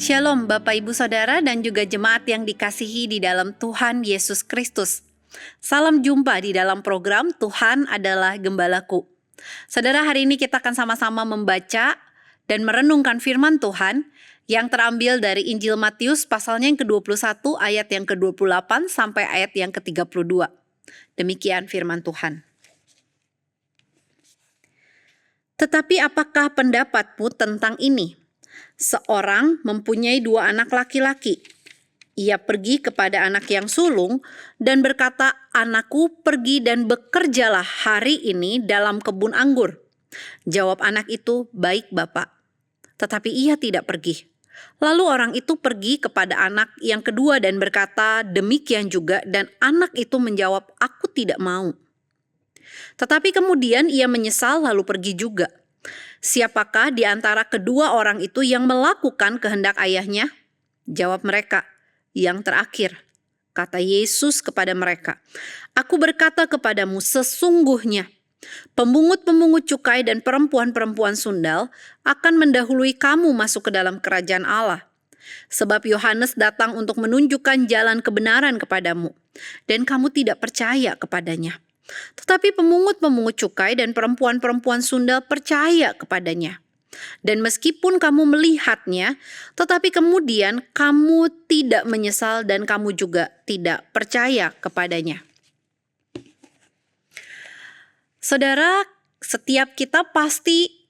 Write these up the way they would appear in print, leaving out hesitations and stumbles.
Shalom Bapak Ibu Saudara dan juga jemaat yang dikasihi di dalam Tuhan Yesus Kristus. Salam jumpa di dalam program Tuhan adalah Gembalaku. Saudara, hari ini kita akan sama-sama membaca dan merenungkan firman Tuhan yang terambil dari Injil Matius pasalnya yang ke-21 ayat yang ke-28 sampai ayat yang ke-32. Demikian firman Tuhan. Tetapi apakah pendapatmu tentang ini? Seorang mempunyai 2 anak laki-laki. Ia pergi kepada anak yang sulung dan berkata, "Anakku, pergi dan bekerjalah hari ini dalam kebun anggur." Jawab anak itu, "Baik, Bapak." Tetapi ia tidak pergi. Lalu orang itu pergi kepada anak yang kedua dan berkata demikian juga, dan anak itu menjawab, "Aku tidak mau." Tetapi kemudian ia menyesal lalu pergi juga. Siapakah di antara kedua orang itu yang melakukan kehendak ayahnya? Jawab mereka, "Yang terakhir." Kata Yesus kepada mereka, "Aku berkata kepadamu, sesungguhnya pemungut-pemungut cukai dan perempuan-perempuan sundal akan mendahului kamu masuk ke dalam kerajaan Allah. Sebab Yohanes datang untuk menunjukkan jalan kebenaran kepadamu, dan kamu tidak percaya kepadanya. Tetapi pemungut-pemungut cukai dan perempuan-perempuan sundal percaya kepadanya. Dan meskipun kamu melihatnya, tetapi kemudian kamu tidak menyesal dan kamu juga tidak percaya kepadanya." Saudara, setiap kita pasti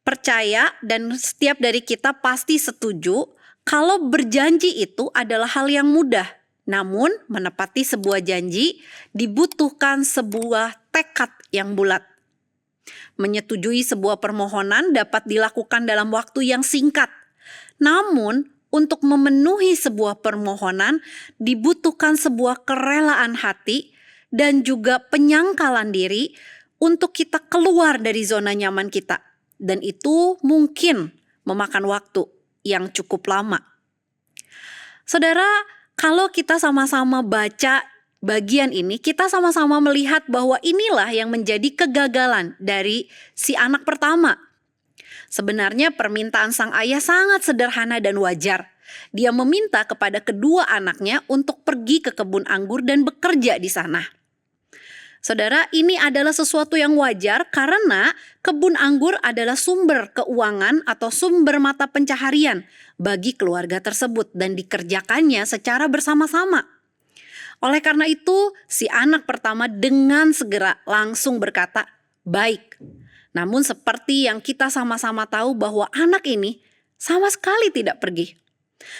percaya dan setiap dari kita pasti setuju kalau berjanji itu adalah hal yang mudah. Namun, menepati sebuah janji dibutuhkan sebuah tekad yang bulat. Menyetujui sebuah permohonan dapat dilakukan dalam waktu yang singkat. Namun, untuk memenuhi sebuah permohonan dibutuhkan sebuah kerelaan hati dan juga penyangkalan diri untuk kita keluar dari zona nyaman kita. Dan itu mungkin memakan waktu yang cukup lama. Saudara, kalau kita sama-sama baca bagian ini, kita sama-sama melihat bahwa inilah yang menjadi kegagalan dari si anak pertama. Sebenarnya permintaan sang ayah sangat sederhana dan wajar. Dia meminta kepada kedua anaknya untuk pergi ke kebun anggur dan bekerja di sana. Saudara, ini adalah sesuatu yang wajar karena kebun anggur adalah sumber keuangan atau sumber mata pencaharian bagi keluarga tersebut dan dikerjakannya secara bersama-sama. Oleh karena itu, si anak pertama dengan segera langsung berkata, "Baik." Namun seperti yang kita sama-sama tahu bahwa anak ini sama sekali tidak pergi.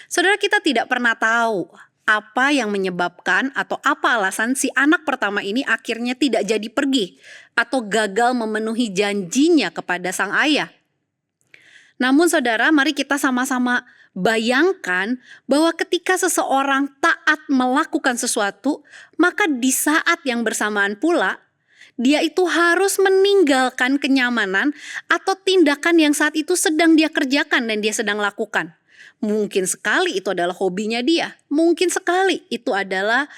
Saudara, kita tidak pernah tahu apa yang menyebabkan atau apa alasan si anak pertama ini akhirnya tidak jadi pergi atau gagal memenuhi janjinya kepada sang ayah. Namun saudara, mari kita sama-sama bayangkan bahwa ketika seseorang taat melakukan sesuatu, maka di saat yang bersamaan pula, dia itu harus meninggalkan kenyamanan atau tindakan yang saat itu sedang dia kerjakan dan dia sedang lakukan. Mungkin sekali itu adalah hobinya dia. Mungkin sekali itu adalah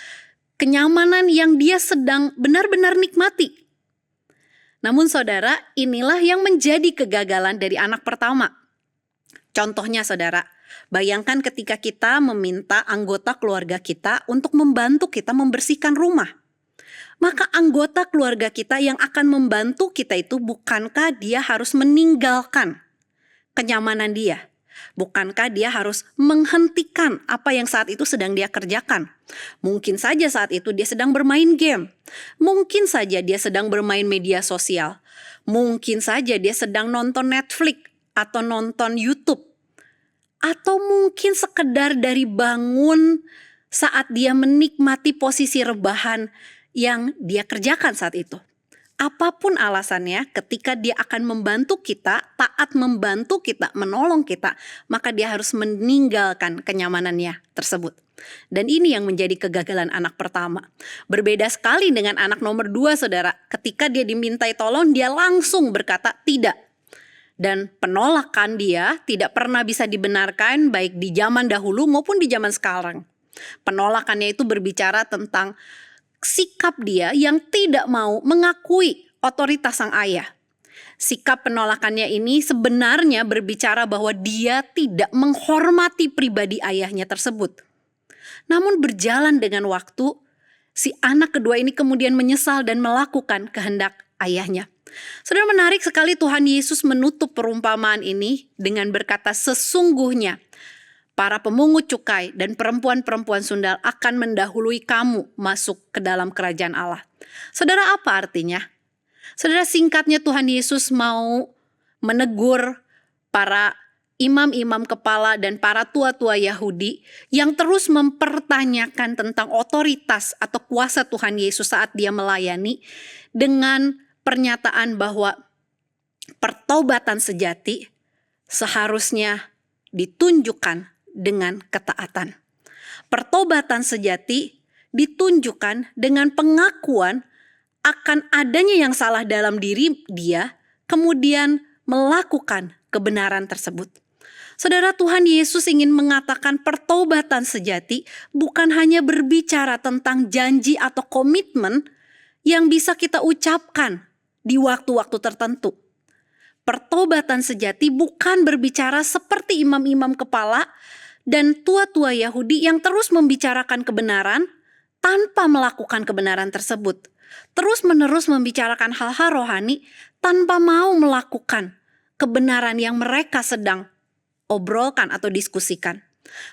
kenyamanan yang dia sedang benar-benar nikmati. Namun saudara, inilah yang menjadi kegagalan dari anak pertama. Contohnya saudara, bayangkan ketika kita meminta anggota keluarga kita untuk membantu kita membersihkan rumah. Maka anggota keluarga kita yang akan membantu kita itu bukankah dia harus meninggalkan kenyamanan dia? Bukankah dia harus menghentikan apa yang saat itu sedang dia kerjakan? Mungkin saja saat itu dia sedang bermain game. Mungkin saja dia sedang bermain media sosial. Mungkin saja dia sedang nonton Netflix atau nonton YouTube. Atau mungkin sekedar dari bangun saat dia menikmati posisi rebahan yang dia kerjakan saat itu. Apapun alasannya, ketika dia akan membantu kita, taat membantu kita, menolong kita, maka dia harus meninggalkan kenyamanannya tersebut. Dan ini yang menjadi kegagalan anak pertama. Berbeda sekali dengan anak nomor 2, saudara. Ketika dia dimintai tolong, dia langsung berkata tidak. Dan penolakan dia tidak pernah bisa dibenarkan baik di zaman dahulu maupun di zaman sekarang. Penolakannya itu berbicara tentang sikap dia yang tidak mau mengakui otoritas sang ayah. Sikap penolakannya ini sebenarnya berbicara bahwa dia tidak menghormati pribadi ayahnya tersebut. Namun berjalan dengan waktu, si anak kedua ini kemudian menyesal dan melakukan kehendak ayahnya. Saudara, menarik sekali Tuhan Yesus menutup perumpamaan ini dengan berkata, sesungguhnya para pemungut cukai dan perempuan-perempuan sundal akan mendahului kamu masuk ke dalam kerajaan Allah. Saudara, apa artinya? Saudara, singkatnya Tuhan Yesus mau menegur para imam-imam kepala dan para tua-tua Yahudi yang terus mempertanyakan tentang otoritas atau kuasa Tuhan Yesus saat dia melayani, dengan pernyataan bahwa pertobatan sejati seharusnya ditunjukkan dengan ketaatan. Pertobatan sejati ditunjukkan dengan pengakuan akan adanya yang salah dalam diri dia, kemudian melakukan kebenaran tersebut. Saudara, Tuhan Yesus ingin mengatakan pertobatan sejati bukan hanya berbicara tentang janji atau komitmen yang bisa kita ucapkan di waktu-waktu tertentu. Pertobatan sejati bukan berbicara seperti imam-imam kepala dan tua-tua Yahudi yang terus membicarakan kebenaran tanpa melakukan kebenaran tersebut. Terus-menerus membicarakan hal-hal rohani tanpa mau melakukan kebenaran yang mereka sedang obrolkan atau diskusikan.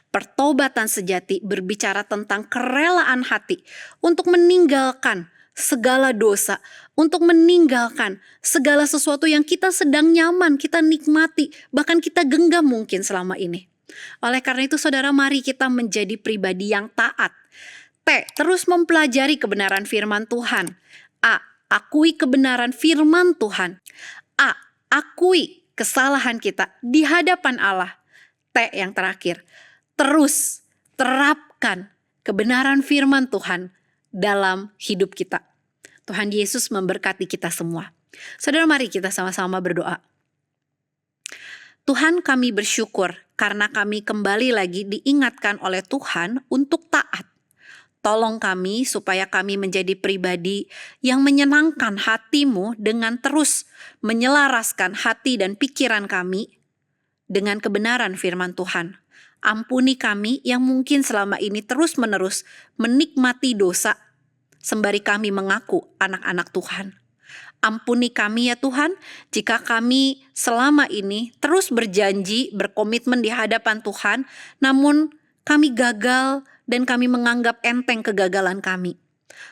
Pertobatan sejati berbicara tentang kerelaan hati untuk meninggalkan segala dosa, untuk meninggalkan segala sesuatu yang kita sedang nyaman, kita nikmati, bahkan kita genggam mungkin selama ini. Oleh karena itu, saudara, mari kita menjadi pribadi yang taat. T. Terus mempelajari kebenaran firman Tuhan. A. Akui kebenaran firman Tuhan. A. Akui kesalahan kita di hadapan Allah. T. Yang terakhir, terus terapkan kebenaran firman Tuhan dalam hidup kita. Tuhan Yesus memberkati kita semua. Saudara, mari kita sama-sama berdoa. Tuhan, kami bersyukur karena kami kembali lagi diingatkan oleh Tuhan untuk taat. Tolong kami supaya kami menjadi pribadi yang menyenangkan hati-Mu dengan terus menyelaraskan hati dan pikiran kami dengan kebenaran firman Tuhan. Ampuni kami yang mungkin selama ini terus-menerus menikmati dosa sembari kami mengaku anak-anak Tuhan. Ampuni kami ya Tuhan, jika kami selama ini terus berjanji, berkomitmen di hadapan Tuhan, namun kami gagal dan kami menganggap enteng kegagalan kami.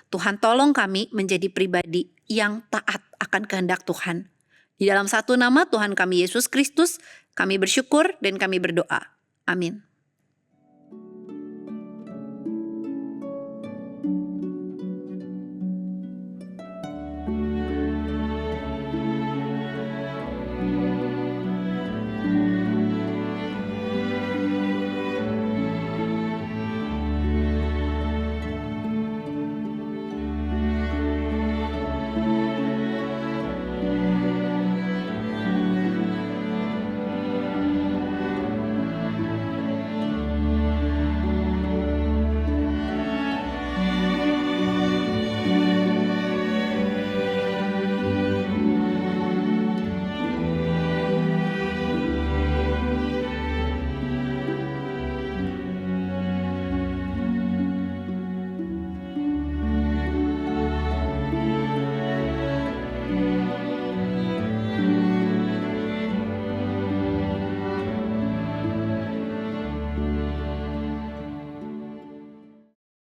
Tuhan, tolong kami menjadi pribadi yang taat akan kehendak Tuhan. Di dalam satu nama Tuhan kami Yesus Kristus, kami bersyukur dan kami berdoa. Amin.